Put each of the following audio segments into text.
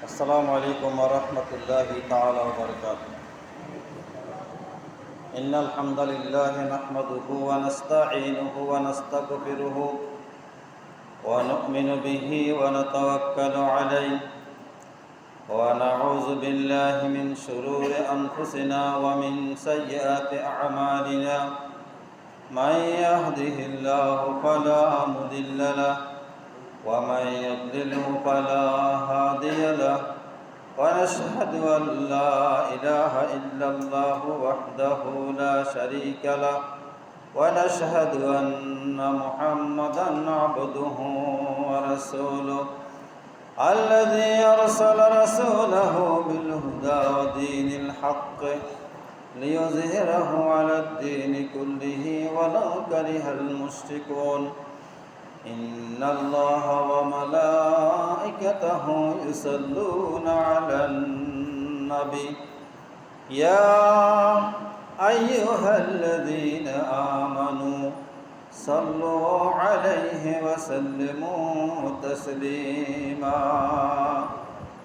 السلام عليكم ورحمة الله تعالى وبركاته. إن الحمد لله نحمده ونستعينه ونستغفره ونؤمن به ونتوكل عليه ونعوذ بالله من شرور أنفسنا ومن سيئات أعمالنا. من يهده الله فلا مضل له ومن يضلله فلا هادي له ونشهد أن لا إله إلا الله وحده لا شريك له ونشهد أن محمدا عبده ورسوله الذي أرسل رسوله بالهدى ودين الحق ليظهره على الدين كله ولو كره المشركون. إن الله وملائكته يصلون على النبي يا أيها الذين آمنوا صلوا عليه وسلموا تسليما.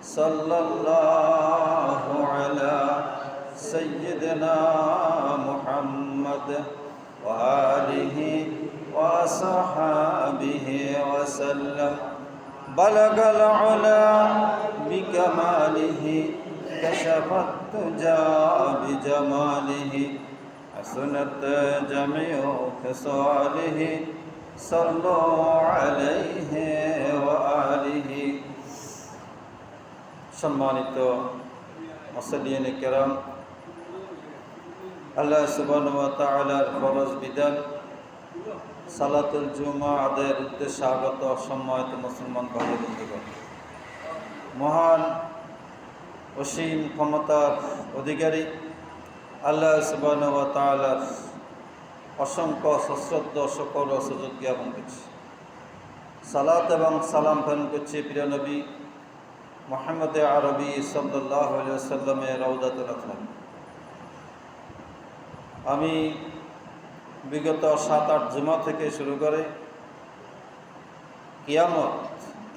صلى الله على سيدنا محمد وآله وصحابه وسلم. بلغ العلا بكماله كشف الدجى بجماله حسنت جميع خصاله صلوا عليه وآله. সম্মানিত মুসল্লিন কিরাম, আল্লাহ সুবহানাহু ওয়া তাআলার ফরজ বিধান সালাতুল জুমা আদায়ের উদ্দেশ্যে আগত সম্মানিত মুসলমান ভাই বন্ধুগণ, মহান অসীম ক্ষমতার অধিকারী আল্লাহ সুবহানাহু ওয়া তাআলার অসংখ্য সশ্রদ্ধ শুকর ও সুজুদ জ্ঞাপন করছি। সালাত এবং সালাম প্রেরণ করছি প্রিয় নবী মুহাম্মদ আরবি সাল্লাল্লাহু আলাইহি ওয়াসাল্লামের রওজাতুল আতহার। আমি বিগত 7-8 জুমা থেকে শুরু করে কিয়ামত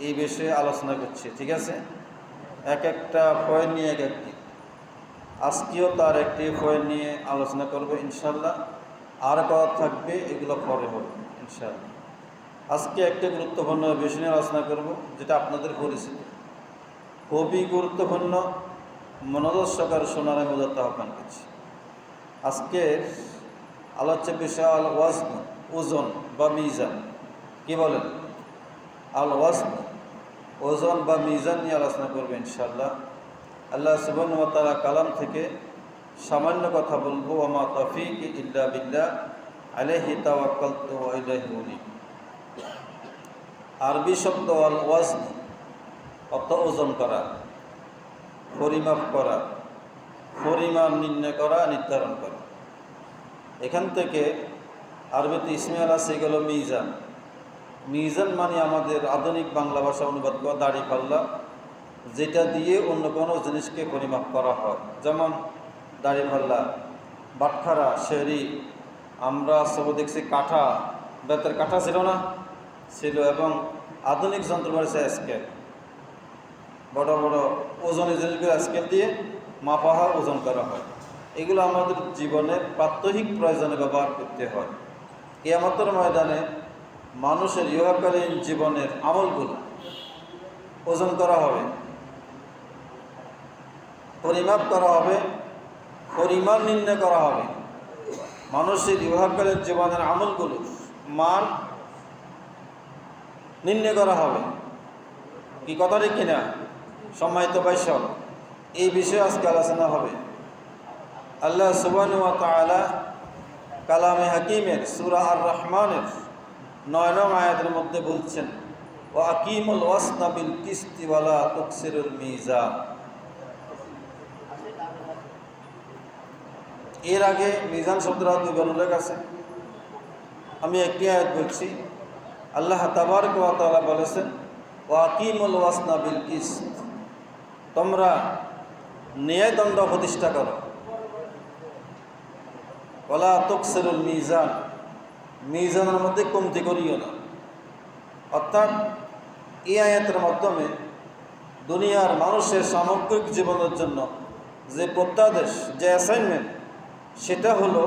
এই বিষয়ে আলোচনা করছি, ঠিক আছে? এক একটা পয়েন্ট নিয়ে এক একটি। আজকেও তার একটি পয়েন্ট নিয়ে আলোচনা করব ইনশাল্লাহ। আর কথা থাকবে, এগুলো পরে হবে ইনশাল্লাহ। আজকে একটি গুরুত্বপূর্ণ বিষয় নিয়ে আলোচনা করব, যেটা আপনাদের পরিচিত, খুবই গুরুত্বপূর্ণ। মনোযোগ সহকারে শোনার আমি উদাত্ত আহ্বান করছি। আজকের আলোচ্য বিষয় আল ওয়াজন, ওজন বা মিজান। কি বলেন? আল ওয়াজন, ওজন বা মিজান নিয়ে আলোচনা করবে ইনশাআল্লাহ। আল্লাহ সুবহানাহু ওয়া তাআলা কালাম থেকে সামান্য কথা বলবো। ওয়া মা তাওফীক ইল্লা বিল্লাহ আলাইহি তাওয়াক্কালতু ওয়া ইলাইহি উনীব। আরবি শব্দ আল ওয়াজন অর্থ ওজন করা, পরিমাপ করা, পরিমাণ নির্ণয় করা, নির্ধারণ করা। এখান থেকে আরবিতে ইসমে আল আছে গেল মিজান। মিজান মানে আমাদের আধুনিক বাংলা ভাষা অনুবাদ করা দাড়ি পাল্লা, যেটা দিয়ে অন্য কোনো জিনিসকে পরিমাপ করা হয়। যেমন দাড়ি পাল্লা, বাটখারা, শেরি। আমরা সব দেখছি কাঠা, বেতের কাঠা ছিল না, ছিল। এবং আধুনিক যন্ত্র রয়েছে স্কেল, বড় বড় ওজনের জিনিসগুলো স্কেল দিয়ে মাপা হয়, ওজন করা হয়। এগুলো আমাদের জীবনের প্রাত্যহিক প্রয়োজনে ব্যবহার করতে হয়। কিয়ামতের ময়দানে মানুষের ইহকালীন জীবনের আমলগুলো ওজন করা হবে, পরিমাপ করা হবে, পরিমাণ নির্ণয় করা হবে। মানুষের ইহকালীন জীবনের আমলগুলো মান নির্ণয় করা হবে। কি কথা ঠিক কিনা সম্মানিত বৈশক? এই বিষয়ে আজকে আলোচনা হবে। আল্লাহ সুবহানাহু ওয়া তাআলা কালামে হাকিমের সূরা আর রহমানের 9 নং আয়াতের মধ্যে বলছেন, ওয়া আকিমুল ওয়াজনা বিল কিসতি ওয়া লা তুকসিরুল মিজান। এর আগে মিজান শব্দটা দুইবার উল্লেখ আছে। আমি একটি আয়াত বলছি। আল্লাহ তাবারক ওয়া তাআলা বলেছেন, ওয়া আকিমুল ওয়াজনা বিল কিসত, তোমরা ন্যায়দণ্ড প্রতিষ্ঠা করো। ওয়ালা তুকসিরুল মিজান, মিজানের মধ্যে কমতি করিও না। অর্থাৎ এই আয়াতের মাধ্যমে দুনিয়ার মানুষের সামগ্রিক জীবনের জন্য যে প্রত্যাদেশ, যে অ্যাসাইনমেন্ট, সেটা হলো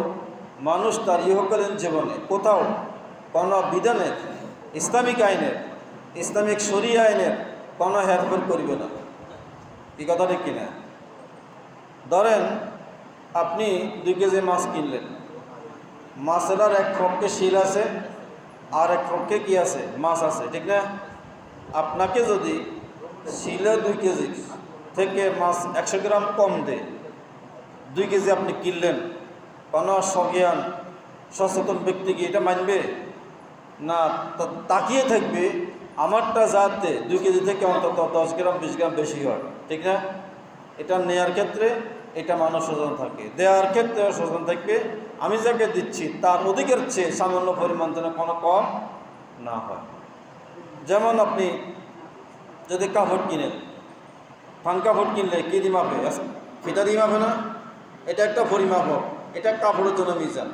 মানুষ তার ইহকালীন জীবনে কোথাও কোনো বিধানের, ইসলামিক আইনের, ইসলামিক শরিয়া আইনের কোনো হেরফের করিবে না। এই কথা ঠিক কিনা? ধরেন আপনি 2 কেজি মাছ কিনলেন, মাছের এক পক্ষে শিল আছে আর এক পক্ষে কি আছে, মাছ আছে, ঠিক না? আপনাকে যদি শিলে 2 কেজি থেকে মাছ 100 গ্রাম কম দেয়, 2 কেজি আপনি কিনলেন, কোনো সজ্ঞান সচেতন ব্যক্তি কি এটা মানবে না? তাকিয়ে থাকবে আমারটা যাতে 2 কেজি থেকে অন্তত 10 গ্রাম 20 গ্রাম বেশি হয়, ঠিক না? এটা নেয়ার ক্ষেত্রে এটা মানুষ সচেতন থাকে, দেওয়ার ক্ষেত্রেও সচেতন থাকবে। আমি যাকে দিচ্ছি তার অধিকের চেয়ে সামান্য পরিমাণ যেন কোনো কম না হয়। যেমন আপনি যদি কাপড় কিনেন, থান কাপড় কিনলে কী দিয়ে মাপে? ফিতা দিয়ে মাপে না? এটা একটা পরিমাপ হোক, এটা কাপড়ের জন্য মিজান।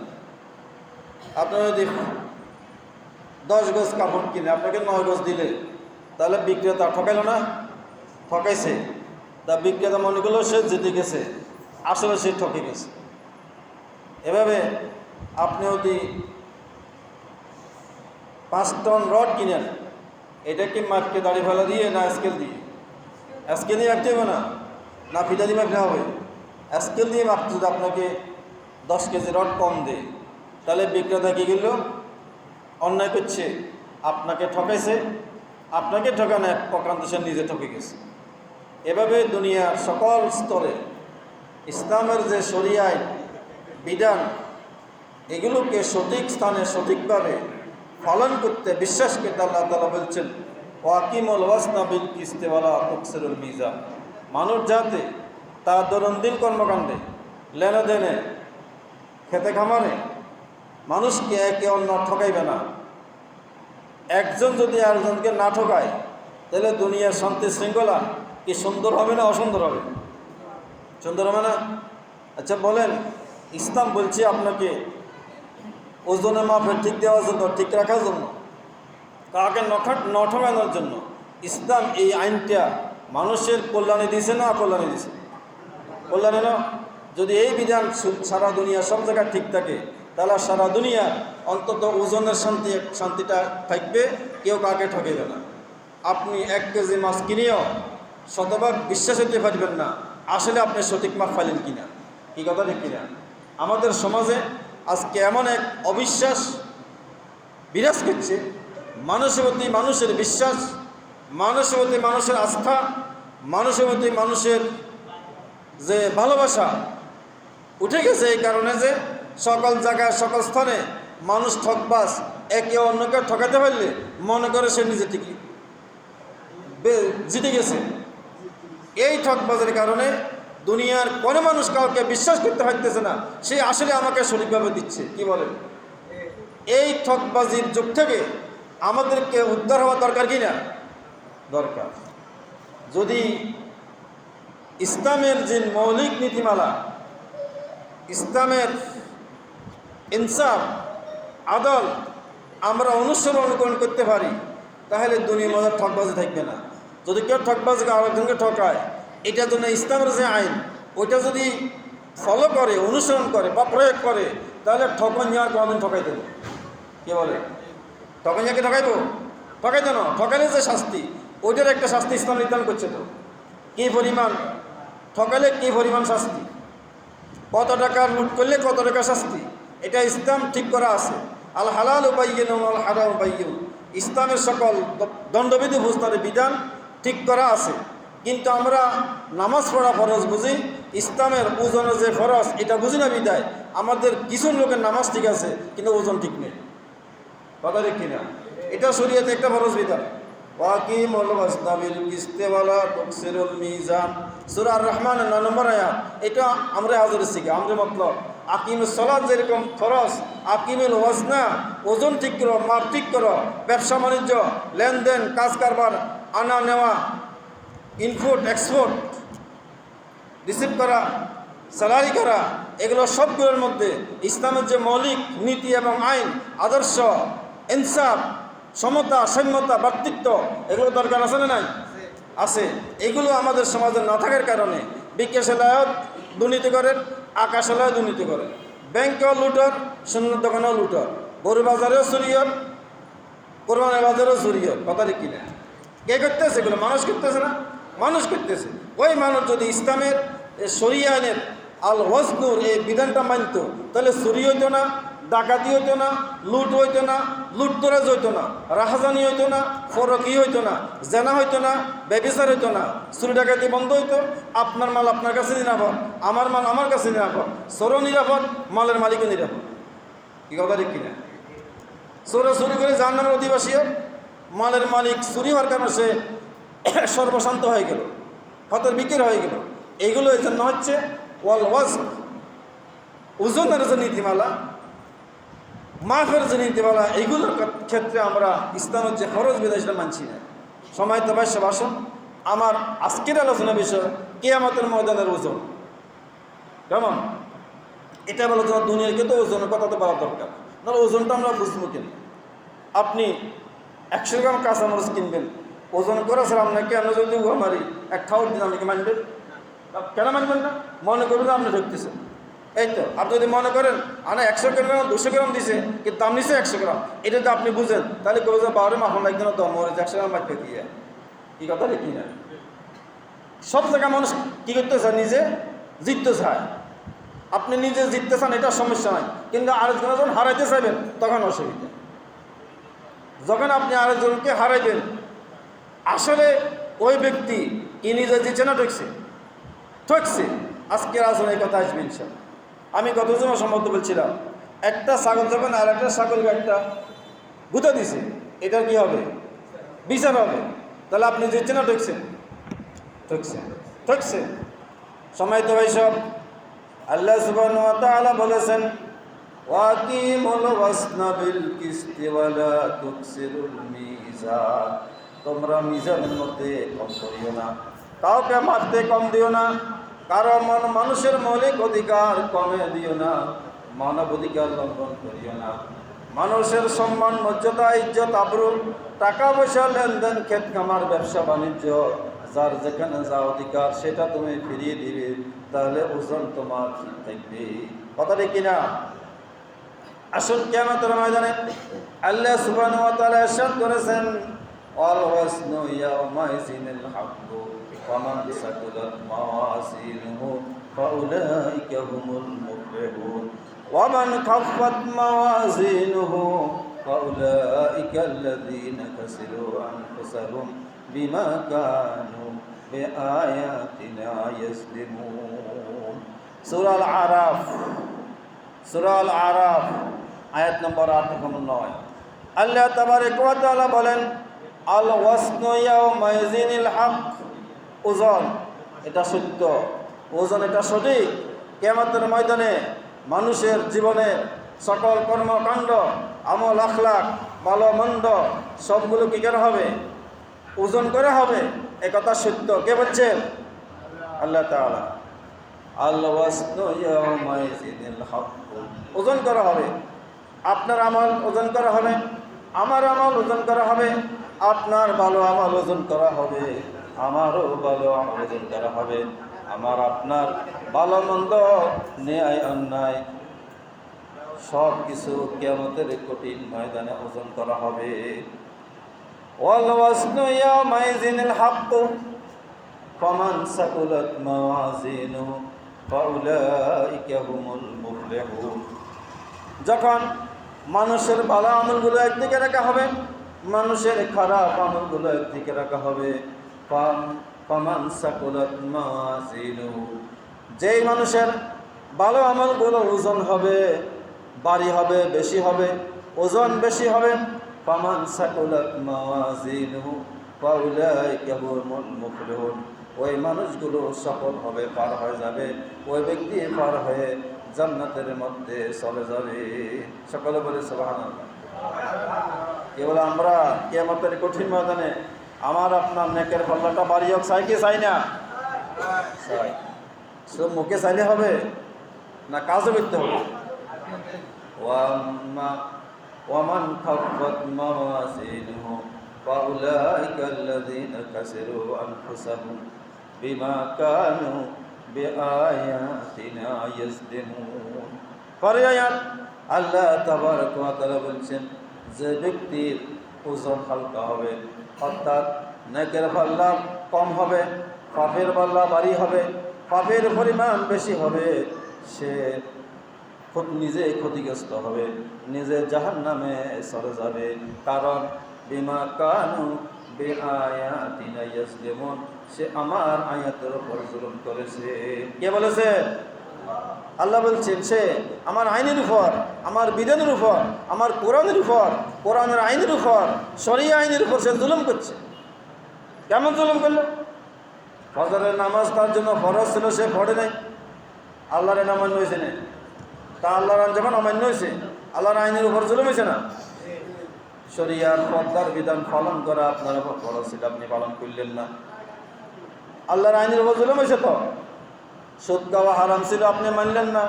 আপনার যদি 10 গজ কাপড় কিনে আপনাকে 9 গজ দিলে, তাহলে বিক্রেতা ঠকাইল না? ঠকাইছে। তা বিক্রেতা মনে করলেও সে জিতে গেছে, আসলে সে ঠকে গেছে। এভাবে আপনি যদি 5 টন রড কিনেন, এটা কি মাপকে দাড়ি ফেলা দিয়ে না স্কেল দিয়ে? স্কেল দিয়ে মাপতে হবে না ফিতা দিয়ে মাপতে হবে? স্কেল দিয়ে মাপতে যদি আপনাকে 10 কেজি রড কম দেয়, তাহলে বিক্রেতা কী গেল? অন্যায় করছে, আপনাকে ঠকাইছে। আপনাকে ঠকানো এক প্রকান্ত সে নিজে ঠকে গেছে। এভাবে দুনিয়ার সকল স্তরে ইসলামের যে শরিয়া বিধান, এগুলোকে সঠিক স্থানে সঠিকভাবে পালন করতে, বিশ্বাস করতে আল্লাহ তাআলা বলছেন ওয়াকিমুল ওয়াজনা বিল কিসতি ওয়ালা তুকসিরুল মিজান। মানুষ যাতে তার দৈনন্দিন কর্মকাণ্ডে, লেনদেনে, খেতে খামারে মানুষকে একে অন্য ঠকাইবে না। একজন যদি আরেকজনকে না ঠকায়, তাহলে দুনিয়ার শান্তি শৃঙ্খলা কি সুন্দর হবে না অসুন্দর হবে? সুন্দর হবে না? আচ্ছা বলেন, ইসলাম বলছে আপনাকে ওজনে মাপে ঠিক দেওয়ার জন্য, ঠিক রাখার জন্য, কাকে ন ঠকানোর জন্য ইসলাম এই আইনটা মানুষের কল্যাণে দিয়েছে না অকল্যাণে দিয়েছে? কল্যাণে না? যদি এই বিধান সারা দুনিয়া সব জায়গায় ঠিক থাকে, তাহলে সারা দুনিয়া অন্তত ওজনের শান্তিটা থাকবে, কেউ কাকে ঠকাইবে না। আপনি 1 কেজি মাছ কিনেও শতভাগ বিশ্বাস হতে পারবেন না আসলে আপনি সঠিক মাপ পাইলেন কিনা। কি কথা ঠিক কিনা? আমাদের সমাজে আজকে এমন এক অবিশ্বাস বিরাজ করছে, মানুষের প্রতি মানুষের বিশ্বাস, মানুষের প্রতি মানুষের আস্থা, মানুষের প্রতি মানুষের যে ভালোবাসা উঠে গেছে এই কারণে যে সকল জায়গায় সকল স্থানে মানুষ ঠকবাজ, একে অন্যকে ঠকাতে পারলে মনে করে সে নিজে ঠিকই জিতে গেছে। এই ঠকবাজের কারণে দুনিয়ার কোনো মানুষ কাউকে বিশ্বাস করতে পারতেছে না সে আসলে আমাকে সঠিকভাবে দিচ্ছে। কি বলেন? এই ঠকবাজির যুগ থেকে আমাদেরকে উদ্ধার হওয়া দরকার কি না? দরকার। যদি ইসলামের যে মৌলিক নীতিমালা, ইসলামের ইনসাফ, আদল আমরা অনুসরণ করতে পারি, তাহলে দুনিয়ার মধ্যে ঠকবাজি থাকবে না। যদি কেউ ঠকবাজিকে আরেকজনকে ঠকায়, এটার জন্য ইসলামের যে আইন ওইটা যদি ফলো করে, অনুসরণ করে বা প্রয়োগ করে, তাহলে ঠকনিয়ার কোনোদিন ঠকাই দেবো। কে বলে? ঠকনিয়াকে ঠকাইবো? ঠকাইতো না। ঠকাইলে যে শাস্তি, ওইটার একটা শাস্তি ইসলাম নির্ধারণ করছে। তো কী পরিমাণ ঠকালে কী পরিমাণ শাস্তি, কত টাকা লুট করলে কত টাকা শাস্তি, এটা ইসলাম ঠিক করা আছে। আল হালাল বাইয়িন ওয়াল হারাম বাইয়িন, ইসলামের সকল দণ্ডবিধি বুঝতার বিধান ঠিক করা আছে। কিন্তু আমরা নামাজ পড়া ফরজ বুঝি, ইসলামের ওজনের যে ফরজ এটা বুঝি না বিদায় আমাদের কিছু লোকের নামাজ ঠিক আছে কিন্তু ওজন ঠিক নেই। কথা ঠিক কিনা? এটা শরীয়তে একটা ফরজ বিধান। ওয়াকিমুল ওয়াজনা বিল কিসতি ওয়ালা তুকসিরুল মিজান, সূরা আর রহমানের 9 নম্বর আয়াত। এটা আমরা হাজির শিখি, আমরা মতলব আকিমুস সালাত যেরকম ফরজ, আকিমুল ওয়াজনা, ওজন ঠিক করো, মাপ ঠিক করো, ব্যবসা বাণিজ্য, লেনদেন, কাজ কারবার, আনা নেওয়া, ইনপুট এক্সপোর্ট, রিসিভ করা, স্যালারি করা, এগুলো সবগুলোর মধ্যে ইসলামের যে মৌলিক নীতি এবং আইন, আদর্শ, ইনসাফ, সমতা, সৌম্যতা, ভ্রাতৃত্ব, এগুলো দরকার আছে না নাই? আছে, এগুলো আমাদের সমাজে না থাকার কারণে বিকাশালয়ও দুর্নীতি করেন, আকাশালয়ও দুর্নীতি করেন, ব্যাংকেও লুটর, সোনার দোকানেও লুটর, গরু বাজারেও চুরিয়র, কোরবানের বাজারেও চুরিয়র। কথা ঠিক কিনা? কে করতেছে এগুলো? মানুষ করতেছে না? মানুষ করতেছে। ওই মানুষ যদি ইসলামের শরিয়া আইনের আল ওয়াজনুর এই বিধানটা মানত, তাহলে চুরি হইতো না, ডাকাতি হইতো না, লুট হইতো না, লুটতরাজ হইতো না, রাহাজানি হইতো না, ফরকি হইতো না, জেনা হইতো না, ব্যভিচার হইতো না, চুরি ডাকাতি বন্ধ হইতো। আপনার মাল আপনার কাছে নিরাপদ, আমার মাল আমার কাছে নিরাপদ, চোরও নিরাপদ, মালের মালিকও নিরাপদ। কি কথা ঠিক কিনা? চোরে চুরি করে জাহান্নামের অধিবাসী, মালের মালিক চুরি হওয়ার কারণে সে সর্বশান্ত হয়ে গেল, হতের বিক্রি হয়ে গেল। এইগুলো এই জন্য হচ্ছে ওয়াল ওয়াজ, ওজনের যে নীতিমালা, মাফের যে নীতিমালা, এইগুলোর ক্ষেত্রে আমরা ইসলামের যে খরচ বিধান সেটা মানছি না। সময় তো বাস্য ভাষণ। আমার আজকের আলোচনা বিষয় কিয়ামতের ময়দানের ওজন কেমন, এটা বলো তোমার দুনিয়ার কিন্তু ওজনের কথা তো বলা দরকার, নাহলে ওজনটা আমরা বুঝবো কেন? আপনি 100 গ্রাম কাঁচামরিচ কিনবেন, ওজন করে স্যার আপনাকে আমরা যদি মারি এক খাওয়ার দিন আপনি কি মানবেন? কেন মানবেন না? মনে করবেন আপনি ঢুকতেছেন। এই তো আপনি যদি মনে করেন আনা 100 গ্রাম 200 গ্রাম দিছে, কিন্তু দাম নিছে 100 গ্রাম, এটা যদি আপনি বুঝেন তাহলে কেউ যে বারো মাখন একদিনও দম মরে 100 গ্রাম মাইপে দিয়ে। কি কথা রে কি না? সব জায়গায় মানুষ কী করতে চায়? নিজে জিততে চায়। আপনি নিজে জিততে চান, এটা সমস্যা নাই, কিন্তু আরেকজনের যখন হারাইতে চাইবেন তখন অসুবিধা। যখন আপনি আরেকজনকে হারাইবেন, আসলে ওই ব্যক্তি কি নিজে জিতছে না ঠকছে? ঠকছে। আজকের আসলে এই কথা আসবে ইনশাআল্লাহ। আমি গত জমা সম্বন্ধ বলছিলাম, একটা ছাগল যখন আর একটা ছাগলকে একটা গুঁতা দিছে, এটা কি হবে? বিচার হবে। তাহলে আপনি জিতছে না ঠকছেন? ঠকছেন, ঠকছেন। সময় তো ভাই সব আল্লাহ সুবহানাহু ওয়া তাআলা বলেছেন, ওয়াকিমুল ওয়াজনা বিল কিসতি ওয়া লা তুকসিরুল মিজান, তোমরা মিজানের মধ্যে কম করিও না, কাউকে মারতে কম দিও না, কারো মানুষের মৌলিক অধিকার কমে দিও না, মানব অধিকার লঙ্ঘন করিও না। মানুষের সম্মান, মর্যাদা, ইজ্জত, আবরু, টাকা পয়সা, লেনদেন, ক্ষেত খামার, ব্যবসা বাণিজ্য, যার যেখানে যা অধিকার সেটা তুমি ফিরিয়ে দিবে, তাহলে ওজন তোমার ঠিক থাকবে। কথাটা কিনা? আসল কিয়ামতের ময়দানে আল্লাহ সুবহানাহু ওয়া তাআলা ইরশাদ করেছেন, ওয়াল ওয়াজনু ইয়াওমাইযিনিল হাক্কু ফামান সাকুলাত মাওয়াজিনুহু ফাউলাইকা হুমুল মুফলিহুন ওয়া মান খাফফাত মাওয়াজিনুহু ফাউলাইকা আল্লাযীনা খাসিরু আনফুসাহুম বিমা কানু বিআয়াতিনা ইয়াজলিমুন। সূরা আল আরাফ, সূরা আল আরাফ আয়াত নম্বর 8-9। আল্লাহ তাবারক ওয়া তাআলা বলেন, আল ওয়াজনু ইয়াওমাইযিনিল হক, ওজন এটা সত্য, ওজন এটা সঠিক। কিয়ামতের ময়দানে মানুষের জীবনে সকল কর্মকাণ্ড, আমল, আখলাক, ভালো মন্দ সবগুলো কি করা হবে? ওজন করা হবে। এ কথা সত্য। কে বলছেন? আল্লাহ তাআলা। আল ওয়াজনু ইয়াওমাইযিনিল হক, ওজন করা হবে। আপনার আমল ওজন করা হবে, আমার আমল ওজন করা হবে, আপনার ভালো আমল ওজন করা হবে, আমারও ভালো আমল ওজন করা হবে, আমার আপনার ভালো মন্দ, ন্যায় অন্যায় সব কিছু কিয়ামতের কঠিন ময়দানে ওজন করা হবে। ওয়াল ওয়াজনু ইয়াওমাইযিনিল হক ফামান সাকুলাত মাওয়াজিনুহু ফাউলাইকা হুমুল মুফলিহুন। যখন মানুষের ভালো আমলগুলো একদিকে রাখা হবে, মানুষের খারাপ আমলগুলো একদিকে রাখা হবে। ফামান সাকুলাত মাওয়াজিনুহু, যেই মানুষের ভালো আমলগুলো ওজন হবে, ভারী হবে, বেশি হবে, ওজন বেশি হবে। ফামান সাকুলাত মাওয়াজিনুহু ফাউলাইকা হুমুল মুফলিহুন, ওই মানুষগুলো সফল হবে, পার হয়ে যাবে, ওই ব্যক্তি পার হয়ে জান্নাতের মধ্যে চলে যাবে। সকলে বলে সুবহানাল্লাহ। কেবল আমরা কিয়ামতের কঠিন ময়দানে আমার আপনার নেকের পাল্লাটা বাড়ি হোক, চাই কি চাই না? চাই। শুধু মুখে চাইলে হবে না, কাজও করতে হবে। ওয়ামান খাফফাত মাওয়াজিনুহু ফাউলাইকা আল্লাযীনা খাসিরু আনফুসাহুম বিমা কানু বিআয়াতিনা ইয়াজলিমুন। পরে আয়াত আল্লাহ তাবারক ওয়া তাআলা বলছেন, যে ব্যক্তির ওজন হালকা হবে, অর্থাৎ নেকের পাল্লা কম হবে, পাপের পাল্লা ভারী হবে, পাপের পরিমাণ বেশি হবে, সে নিজে ক্ষতিগ্রস্ত হবে, নিজে জাহান্নামে চলে যাবে। কারণ বিমা কানু বিআয়াতিনা ইয়াজলিমুন, সে আমার আয়াতের উপর জুলুম করেছে। কে বলেছে? আল্লাহ বলছেন, সে আমার আইনের উপর, আমার বিধানের উপর, আমার কোরআনের উপর, কোরআনের আইনের উপর, শরিয়া আইনের উপর সে জুলুম করছে। কেমন জুলুম করলো? ফজরের নামাজ তার জন্য ফরজ ছিল, সে পড়ে নাই, আল্লাহর নামাজ হয়েছে না, তা আল্লাহর আইন যখন অমান্য হয়েছে, আল্লাহর আইনের উপর জুলুম হয়েছে না? শরিয়ার পর্দার বিধান পালন করা আপনার উপর ফরজ ছিল, আপনি পালন করলেন না, আল্লাহর আইনের উপর জুলুম হয়েছে। তো সুদ খাওয়া হারাম ছিল, আপনি মানলেন না,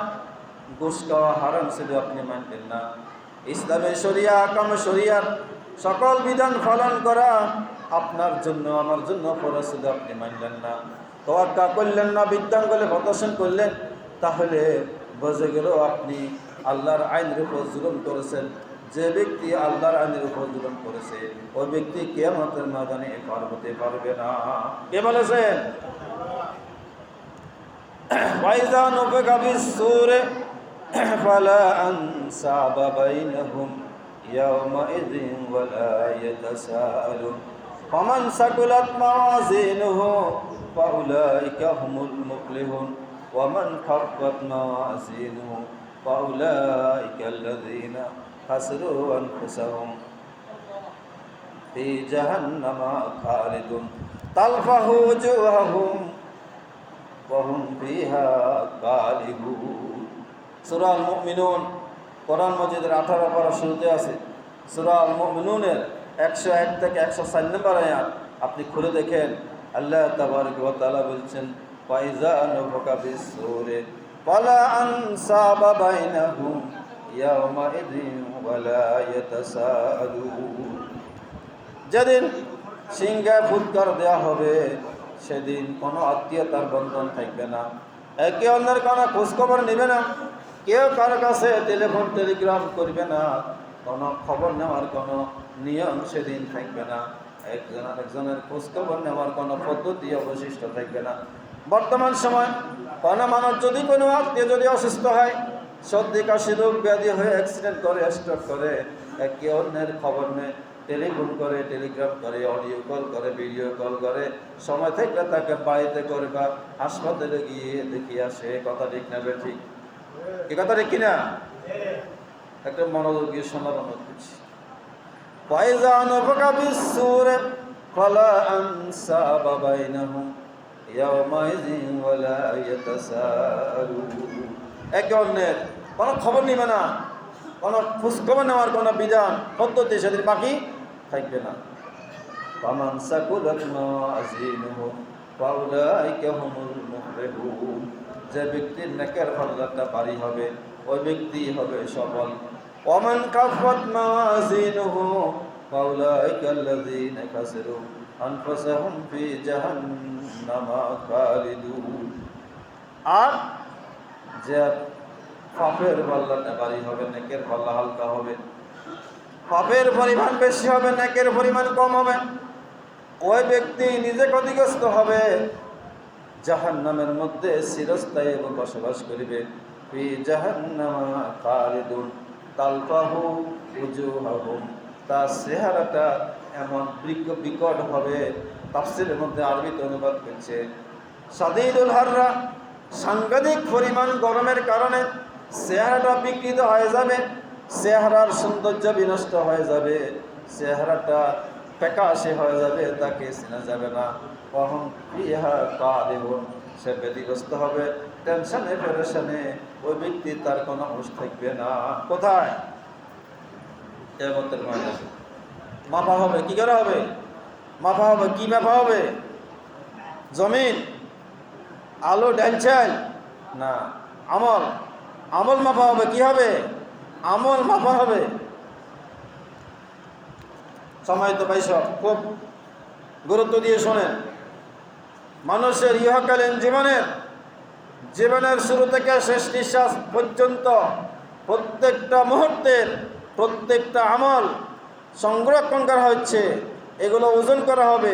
ঘুষ খাওয়া হারাম ছিল, আপনি মানলেন না। ইসলামের শরিয়া আকাম শরিয়ার সকল বিধান পালন করা আপনার জন্য আমার জন্য ফরজ ছিল, আপনি মানলেন না, তোয়াক্কা করলেন না, বিদ্যাঙ্গলে প্রদর্শন করলেন, তাহলে বোঝে গেল আপনি আল্লাহর আইনের উপর জুলুম করেছেন। যে ব্যক্তি আল্লাহর আইনের উপর জুলুম করেছে, ওই ব্যক্তি কিয়ামতের ময়দানে পার হতে পারবে না। কে বলেছেন? وَإِذَا نُفِخَ فِي الصُّورِ فَلَا أَنْسَابَ بَيْنَهُمْ يَوْمَئِذٍ وَلَا يَتَسَاءَلُونَ فَمَنْ ثَقُلَتْ مَوَازِينُهُ فَأُولَئِكَ هُمُ الْمُفْلِحُونَ وَمَنْ خَفَّتْ مَوَازِينُهُ فَأُولَئِكَ الَّذِينَ خَسِرُوا أَنفُسَهُمْ فِي جَهَنَّمَ خَالِدُونَ تَلْفَحُ وُجُوهَهُمْ وهم فيها خالدون। সূরা আল মুমিনুন কোরআন মাজিদের 18 পারা শুরুতে আছে। সূরা আল মুমিনুনের 101 থেকে 104 নম্বর আয়াত আপনি খুলে দেখেন, আল্লাহ তাবারক ওয়া তাআলা বলছেন, ফাইজা নুফিখা ফিস-সূরি ফালা আনসাবা বাইনাহুম ইয়াওমা ইযিন ওয়ালা ইয়াতাসাআলুন। যেদিন সিংহায় ফুৎকার দেওয়া হবে, সেদিন কোনো আত্মীয়তার বন্ধন থাকবে না, একে অন্যের কোনো খোঁজখবর নেবে না, কেউ কারো কাছে টেলিফোন টেলিগ্রাম করবে না, কোনো খবর নেওয়ার কোনো নিয়ম সেদিন থাকবে না, একজন আরেকজনের খোঁজখবর নেওয়ার কোনো পদ্ধতি অবশিষ্ট থাকবে না। বর্তমান সময় কোনো মানুষ যদি কোনো আত্মীয় যদি অসুস্থ হয়, সর্দি কাশি রোগ ব্যাধি হয়ে অ্যাক্সিডেন্ট করে, স্ট্রোক করে, একে অন্যের খবর নেয়, টেলিফোন করে, টেলিগ্রাম করে, অডিও কল করে, ভিডিও কল করে, সময় থাকলে তাকে বাড়িতে করে বা হাসপাতালে গিয়ে দেখিয়ে আসে। কথা ঠিক না ঠিক? এ কথা ঠিক কিনা? একটা মনোযোগ দিয়ে শোনার অনুরোধ করছি। ফাইজা নুফিখা ফিস-সূরি ফালা আনসাবা বাইনাহুম ইয়াওমা ইযিন ওয়ালা ইয়াতাসাআলুন। একে অন্যের কোনো খবর নিবে না, কোনো খোঁজখবর নেওয়ার কোনো বিধান পদ্ধতি সেদিন বাকি থাকবে না। ফামান সাকুলাত মাওয়াজিনুহু ফাউলাইকা হুমুল মুফলিহুন। যে ব্যক্তির নেকের পাল্লাটা ভারী হবে, ওই ব্যক্তি হবে সফল। ওয়ামান খাফাত মাওয়াজিনুহু ফাউলাইকা আল্লাযীনা খাসিরু আনফুসাহুম ফি জাহান্নামা খালিদুন। আর যে পাপের পাল্লাটা ভারী হবে, নেকের পাল্লা হালকা হবে, পাপের পরিমাণ বেশি হবে, নেকের পরিমাণ কম হবে, ওই ব্যক্তি নিজে ক্ষতিগ্রস্ত হবে, জাহান্নামের মধ্যে চিরস্থায়ী বসবাস করিবে। ফি জাহান্নামা খালিদুন তালফাহু উজুহাহুম। তার চেহারাটা এমন বিকট হবে, তাফসীরের মধ্যে আরবিতে অনুবাদ করছে, শাদীদুল হাররা, সাংঘাতিক পরিমাণ গরমের কারণে চেহারাটা বিকৃত হয়ে যাবে, চেহারার সৌন্দর্য বিনষ্ট হয়ে যাবে, চেহারাটা ফ্যাকাশে হয়ে যাবে, তাকে চেনা যাবে না। কখন ফিহা কালিবুন, সে ব্যতিগ্রস্ত হবে, টেনশনে পেরেশানে, ওই ব্যক্তি তার কোনো হুঁশ থাকবে না। কোথায়? কিয়ামতের ময়দানে মাপা হবে। কি করা হবে? মাপা হবে। কি মাপা হবে? জমিন, আলো, ডাল চাল না, আমল। আমল মাপা হবে। কি হবে? আমল মাপা হবে। সম্মানিত ভাই সব, খুব গুরুত্ব দিয়ে শোনেন। মানুষের ইহকালীন জীবনের শুরু থেকে শেষ নিঃশ্বাস পর্যন্ত প্রত্যেকটা মুহূর্তের প্রত্যেকটা আমল সংরক্ষণ করা হচ্ছে। এগুলো ওজন করা হবে,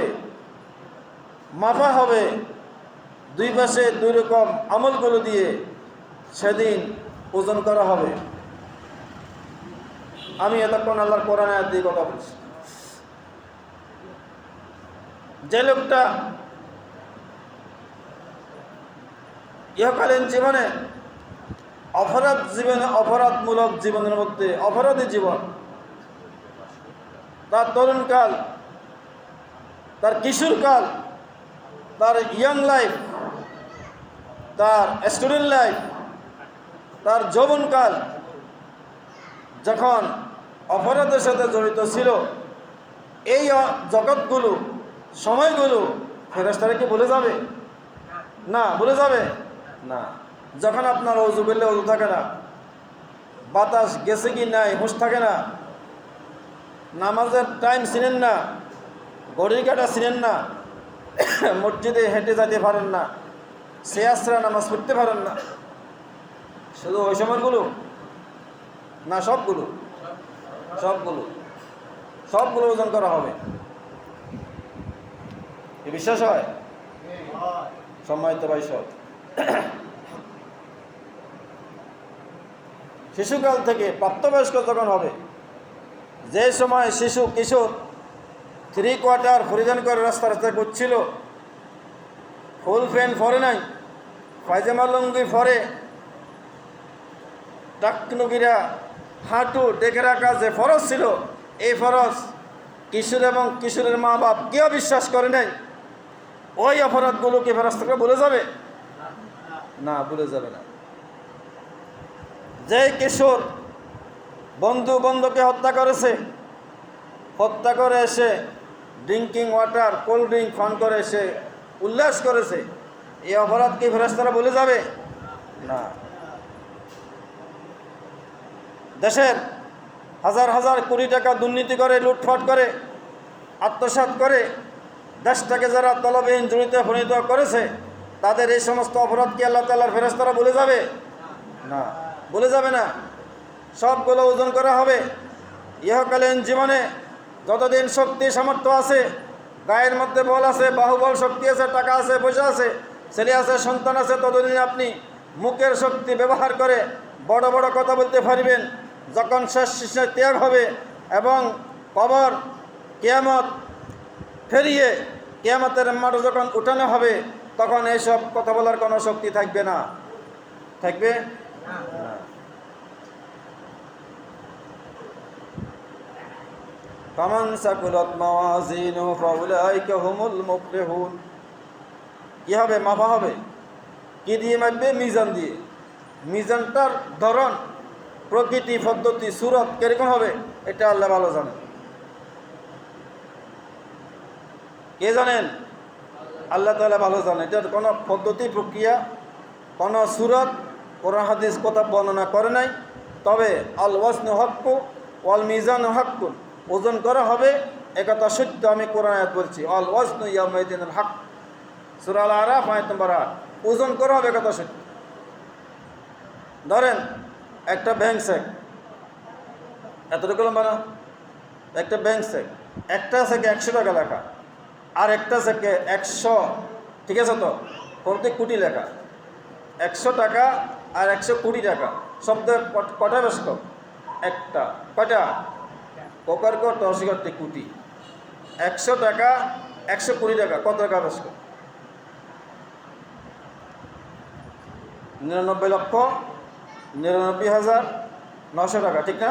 মাপা হবে, দুই পাশে দুই রকম আমলগুলো দিয়ে সেদিন ওজন করা হবে। আমি এতক্ষণ আল্লাহর কোরআন আয়াত দিয়ে কথা বলছি। যে লোকটা ইহকালীন জীবনে অপরাধমূলক জীবনের মধ্যে অপরাধী জীবন, তার তরুণকাল, তার কিশোরকাল, তার ইয়াং লাইফ, তার স্টুডেন্ট লাইফ, তার যৌবনকাল যখন অপরাধের সাথে জড়িত ছিল, এই জগৎগুলো, সময়গুলো ফেরেশতারা কি ভুলে যাবে? না, ভুলে যাবে না। যখন আপনার অজু করলে অজু থাকে না, বাতাস গেছে কি নাই হুঁশ থাকে না, নামাজের টাইম চিনেন না, ঘড়ির কাঁটা চিনেন না, মসজিদে হেঁটে যেতে পারেন না, সেয়াসরা নামাজ পড়তে পারেন না, শুধু ওই সময়গুলো না, সবগুলো ওজন করা হবে। এ বিশ্বাস হয়? সম্মানিত ভাই সব, শিশুকাল থেকে প্রাপ্তবয়স্ক যখন হবে, যে সময় শিশু কিশোর 3/4 পরিধান করে রাস্তায় ঘুরছিল, ফুল প্যান্ট পরে নাই, পায়জামা লুঙ্গি পরে টাকনুকিরা হাঁটু ডেকে রাখা যে ফরজ ছিল, এই ফরজ কিশোর এবং কিশোরের মা বাপ কেউ বিশ্বাস করে নাই। ওই অপরাধগুলোকে ফেরেশতারা ভুলে যাবে? না, ভুলে যাবে না। যে কিশোর বন্ধুকে হত্যা করেছে, হত্যা করে এসে ড্রিঙ্কিং ওয়াটার, কোল্ড ড্রিঙ্ক পান করে এসে উল্লাস করেছে, এই অপরাধ কি ফেরেশতারা ভুলে যাবে? না। দেশের হাজার হাজার কোটি টাকা দুর্নীতি করে, লুটপাট করে, আত্মসাৎ করে দেশটাকে যারা তলবিহীন জড়িতে পরিণত করেছে, তাদের এই সমস্ত অপরাধ কি আল্লাহ তাআলার ফেরেশতারা ভুলে যাবে? না, ভুলে যাবে না। সবগুলো ওজন করা হবে। ইহকালীন জীবনে যতদিন শক্তি সামর্থ্য আছে, গায়ের মধ্যে বল আছে, বাহুবল শক্তি আছে, টাকা আছে, পয়সা আছে, ছেলে আছে, সন্তান আছে, ততদিন আপনি মুখের শক্তি ব্যবহার করে বড় বড় কথা বলতে পারবেন। যখন শেষ ত্যাগ হবে এবং কবর, কিয়ামত ফেরিয়ে কিয়ামতের মাঠে যখন উঠানো হবে, তখন এইসব কথা বলার কোনো শক্তি থাকবে না। থাকবে না। ফামান সাকুলাত মাওয়াজিনুহু ফাউলাইকা হুমুল মুফলিহুন। কি হবে? মাপা হবে। কি দিয়ে মাপবে? মিজান দিয়ে। মিজানটার ধরন, প্রকৃতি, পদ্ধতি, সুরত কিরকম হবে এটা আল্লাহ ভালো জানেন। কে জানেন? আল্লাহ তাআলা ভালো জানেন। এটার কোনো পদ্ধতি, প্রক্রিয়া, কোনো সুরত কোরআন হাদিস কথা বর্ণনা করে নাই। তবে আল ওয়াজনু হাক্কু ওয়াল মিজানু হাক্কুন, ওজন করা হবে, একথা সত্য। আমি কোরআন আয়াত বলছি, আল ওয়াজনু ইয়াউমাইদিনিল হক, সূরা আল আরাফ আয়াত নম্বর 8। ওজন করা হবে, একথা সত্য। ধরেন একটা ব্যাংক চেক, এতটুকু লম্বা না? একটা ব্যাংক চেক, একটা চেকে 100 টাকা লেখা, আর একটা চেকে 100, ঠিক আছে তো, প্রতি কোটি লেখা। 100 টাকা আর 100 কোটি টাকা, শব্দ কটা বেশ কম? একটা। কয়টা? কোকার কর 10 কোটি। 100 টাকা 100 কোটি টাকা, কত টাকা বেশ কম? 99,99,900 টাকা, ঠিক না?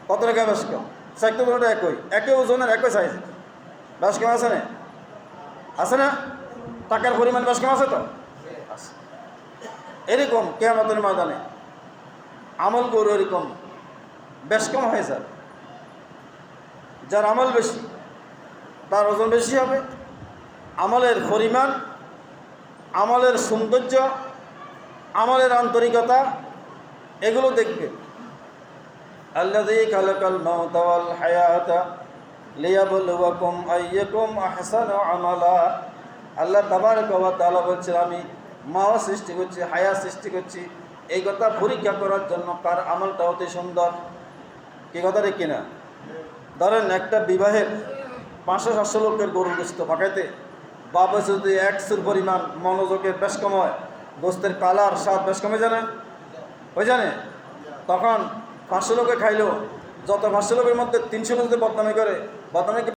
কত টাকা বেশ কম? চারটে বড়টা একই ওজনের, একই সাইজ, বেশ কম আছে না? আছে না? টাকার পরিমাণ বেশ কম আছে তো? এরকম কিয়ামতের ময়দানে আমল গরু এরকম বেশ কম হয়ে যায়। যার আমল বেশি তার ওজন বেশি হবে। আমলের পরিমাণ, আমলের সৌন্দর্য, আমলের আন্তরিকতা, এগুলো দেখবে। আল্লাযী খালাকাল মাউতা ওয়াল হায়াতা লিয়াবলুয়াকুম আইয়াকুম আহসানু আমালা। আল্লাহ তাবারক ওয়া তাআলা বলছেন, আমি মাও সৃষ্টি করছি, হায়া সৃষ্টি করছি এই কথা পরীক্ষা করার জন্য কার আমলটা অতি সুন্দর। কি কথা ঠিক কিনা? ধরেন একটা বিবাহের 500-700 লোকের গরুর গোস্ত পাকাইতে বাবা যদি 100 পরিমাণ মনোযোগের বেশ কম হয়, গোস্তের কালার স্বাদ বেশ কমে জানে ওই জানে, তখন 500 লোকে খাইলেও যত 500 লোকের মধ্যে 300 লোক যদি বদনামি করে, বদনামি